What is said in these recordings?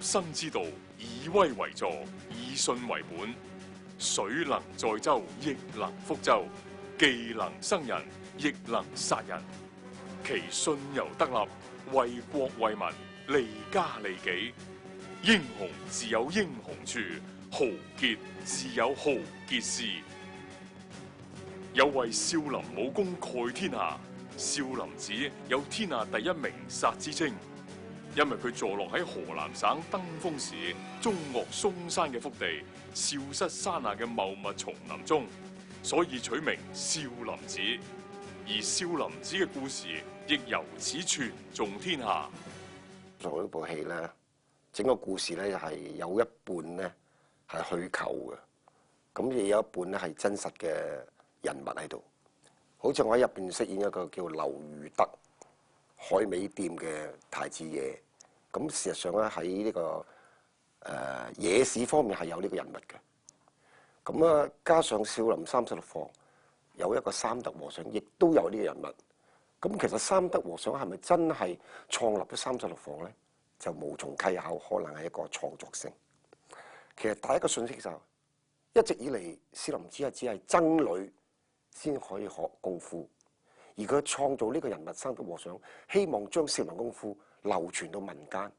生之道，以威為助，以信為本。水能載舟，亦能覆舟；技能生人，亦能殺人。其信由得立，為國為民，利家利己。英雄自有英雄處，豪傑自有豪傑事。有為少林武功蓋天下，少林寺有天下第一名剎之稱。因為佢坐落喺河南省登封市中岳嵩山嘅腹地，少室山下嘅茂密叢林中，所以取名少林寺。而少林寺嘅故事亦由此傳頌天下。做呢部戲咧，整個故事咧係有一半咧係虛構嘅，咁亦有一半咧係真實嘅人物喺度。好似我喺入邊飾演一個叫劉如德海味店嘅太子爺。咁事實上咧喺呢個野史方面係有呢個人物嘅。咁啊，加上少林36房有一個三德和尚，亦都有呢個人物。咁其實三德和尚係咪真係創立咗36房咧？就無從稽考，可能係一個創作性。其實第一個信息就係一直以嚟少林寺只係僧侶先可以學功夫，而佢創造呢個人物三德和尚，希望將少林功夫流傳到民間，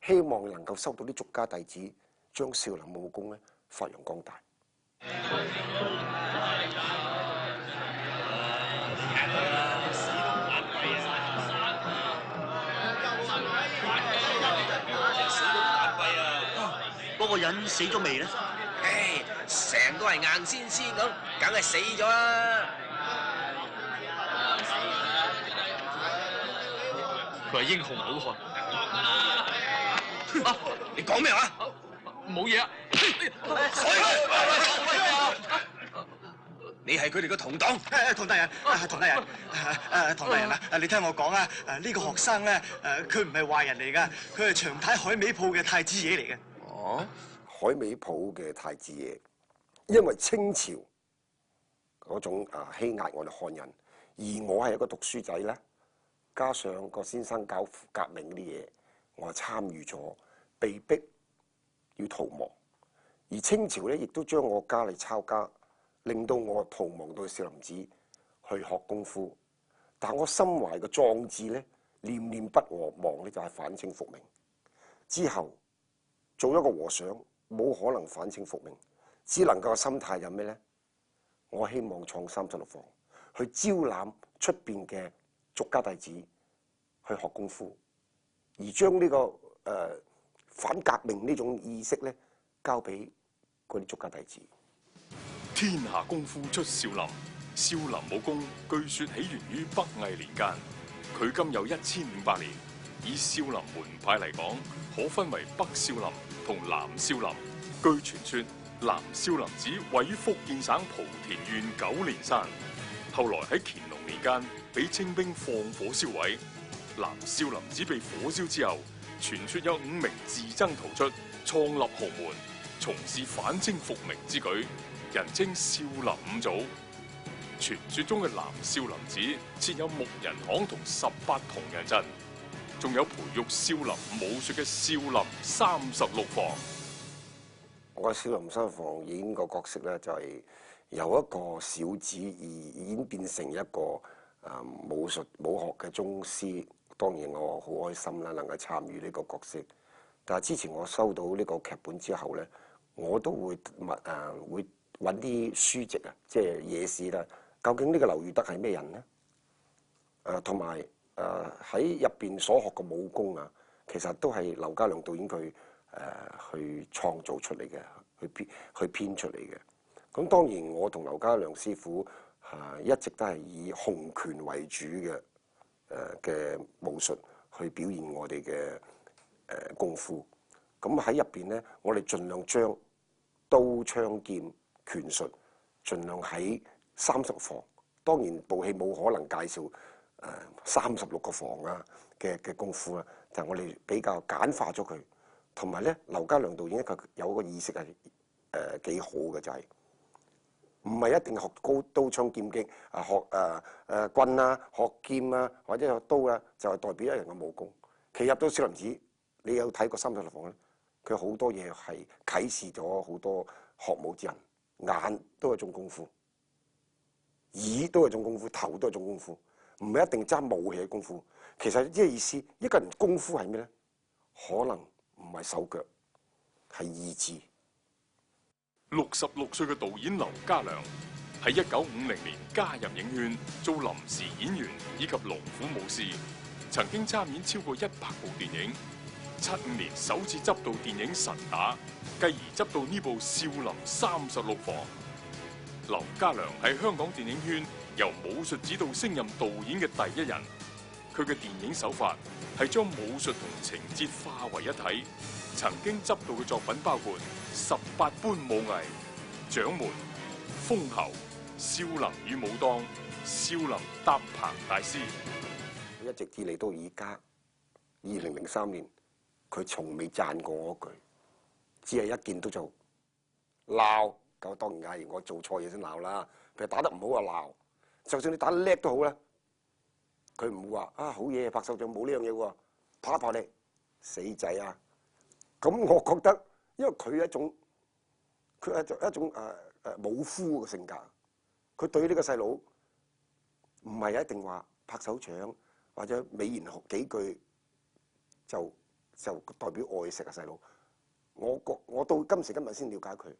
希望能夠收到啲俗家弟子，將少林武功咧發揚光大。嗰個人死咗未咧？唉，成個係硬鮮鮮咁，梗係死咗啦！佢係英雄好漢。啊！你講咩話？冇嘢啊！你係佢哋嘅同黨？唐大人，唐大人，唐大人啊！你聽我講啊！呢個學生咧，佢唔係壞人嚟噶，佢係長太海味鋪嘅太子爺嚟嘅。哦，海味鋪嘅太子爺，因為清朝嗰種欺壓我哋漢人，而我係一個讀書仔咧，加上個先生搞革命啲嘢，我係參與咗，被逼要逃亡。而清朝咧，亦都將我家嚟抄家，令到我逃亡到少林寺去學功夫。但我心懷嘅壯志咧，念念不忘咧，就係反清復明。之後做一個和尚，冇可能反清復明，只能夠心態有咩咧？我希望創36房，去招攬出邊嘅俗家弟子去學功夫，而將呢個反革命呢種意識咧，交俾嗰啲俗家弟子。天下功夫出少林，少林武功據說起源於北魏年間，距今有1500年。以少林門派嚟講，可分為北少林同南少林。據傳說，南少林寺位於福建省莆田縣九連山，後來喺乾隆年間俾清兵放火燒毀。南少林寺被火燒之後，傳說有5名自僧逃出，創立豪門，從事反清復明之舉，人稱少林五祖。傳說中嘅南少林寺設有木人巷同18銅人陣，仲有培育少林武術嘅少林36房。我喺少林36房演個角色咧，就係由一個小子而演變成一個武術武學嘅宗師。當然我好開心啦，能夠參與呢個角色。但係之前我收到呢個劇本之後咧，我都會會揾啲書籍啊，即係野史啦。究竟呢個劉如德係咩人咧？同埋喺入邊所學嘅武功啊，其實都係劉家良導演佢去創造出嚟嘅，去編出嚟嘅。咁當然我同劉家良師傅一直都係以洪拳為主嘅武術去表現我哋嘅功夫。咁喺入邊咧，我哋盡量將刀槍劍拳術盡量喺36房。當然部戲冇可能介紹36個房啊嘅功夫啦，就係我哋比較簡化咗佢。同埋咧，劉家良導演佢有個意識係幾好嘅，就係唔係一定學刀槍劍擊學棍啊、學劍啊或者學刀啊，就係代表一人嘅武功。其實入到少林寺，你有睇過36房咧，佢好多嘢係啟示咗好多學武之人，眼都係一種功夫，耳都係一種功夫，頭都係一種功夫，唔係一定揸武器嘅功夫。其實呢個意思，一個人功夫係咩咧？可能唔係手腳，係意志。66歲嘅導演劉家良喺1950年加入影圈做臨時演員以及龍虎武師，曾經參演超過100部電影。75年首次執導電影《神打》，繼而執導呢部《少林36房》。劉家良係香港電影圈由武術指導升任導演嘅第一人。佢嘅電影手法係將武術同情節化為一體。曾經執導嘅作品包括《18般武藝》、《掌門》、《封侯》、《少林與武當》、《少林搭棚大師》。一直至嚟到而家2003年，佢從未讚過我一句，只係一見到就鬧。咁當然係我做錯嘢先鬧啦。譬如打得唔好就鬧，就算你打得叻都好啦，佢唔會話啊好嘢，拍手掌，冇呢樣嘢喎，拍一拍你死仔啊！咁我覺得，因為佢係一種武夫嘅性格，佢對呢個細佬唔係一定話拍手掌或者美言幾句就代表愛錫嘅細佬。我到今時今日先了解佢，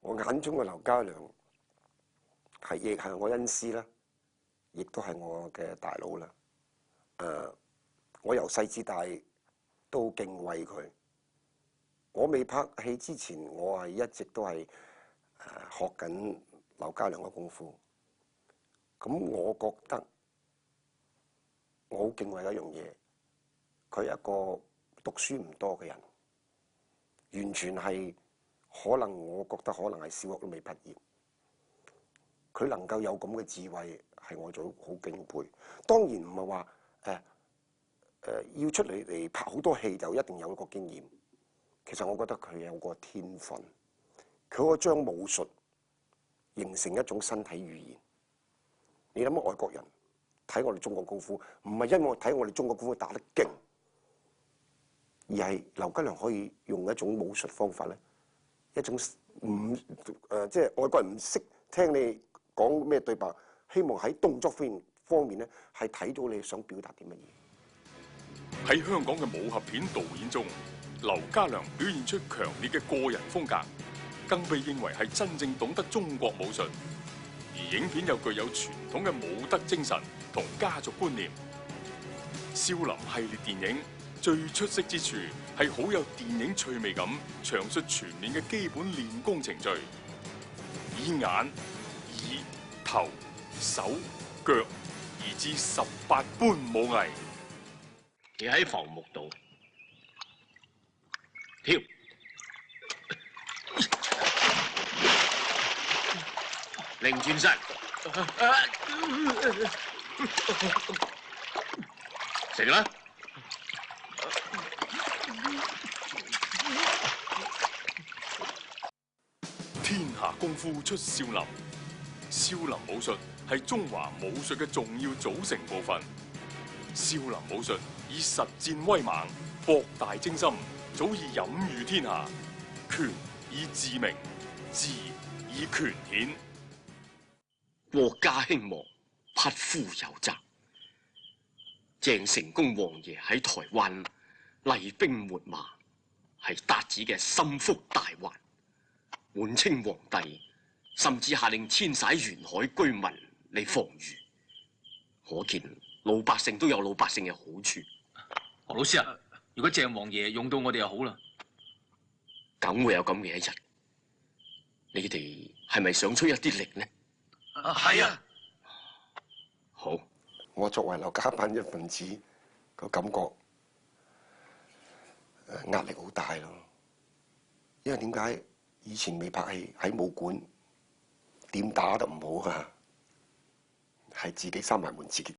我眼中嘅劉家良亦係我恩師啦，亦都係我嘅大佬啦。我由細至大都敬畏佢。我未拍戲之前，我係一直都係學緊劉家良嘅功夫。咁我覺得我好敬畏一樣嘢，佢係一個讀書唔多嘅人，完全係可能我覺得可能係小學都未畢業。佢能夠有咁嘅智慧，係我做好敬佩。當然唔係話要出嚟拍好多戲就一定有一個經驗。其實我覺得佢有個天分，佢可以將武術形成一種身體語言。你諗下外國人睇我哋中國功夫，唔係因為睇我哋中國功夫打得勁，而係劉家良可以用一種武術方法咧，一種即係外國人唔識聽你講咩對白，希望喺動作方面咧係睇到你想表達啲乜嘢。喺香港嘅武俠片導演中，劉家良表現出強烈嘅個人風格，更被認為係真正懂得中國武術。而影片又具有傳統嘅武德精神同家族觀念。少林系列電影最出色之處係好有電影趣味感，詳述全面嘅基本練功程序，以眼、耳、頭、手、腳而至18般武藝。你喺房木度跳，擰轉身，食啦！天下功夫出少林，少林武術係中華武術嘅重要組成部分。少林武術以實戰威猛、博大精深，早已隱喻天下。拳以自明，字以權顯。國家興亡，匹夫有責。鄭成功王爺喺台灣厲兵秣馬，係達子嘅心腹大患。滿清皇帝甚至下令遷徙沿海居民嚟防禦，可見老百姓都有老百姓嘅好處。何老師啊，如果鄭王爺用到我哋就好啦。梗會有咁嘅一日。你哋係咪想出一啲力呢？係啊。好。我作為劉家班一份子，個感覺壓力好大咯。因為點解以前未拍戲喺武館點打得唔好啊？係自己閂埋門自己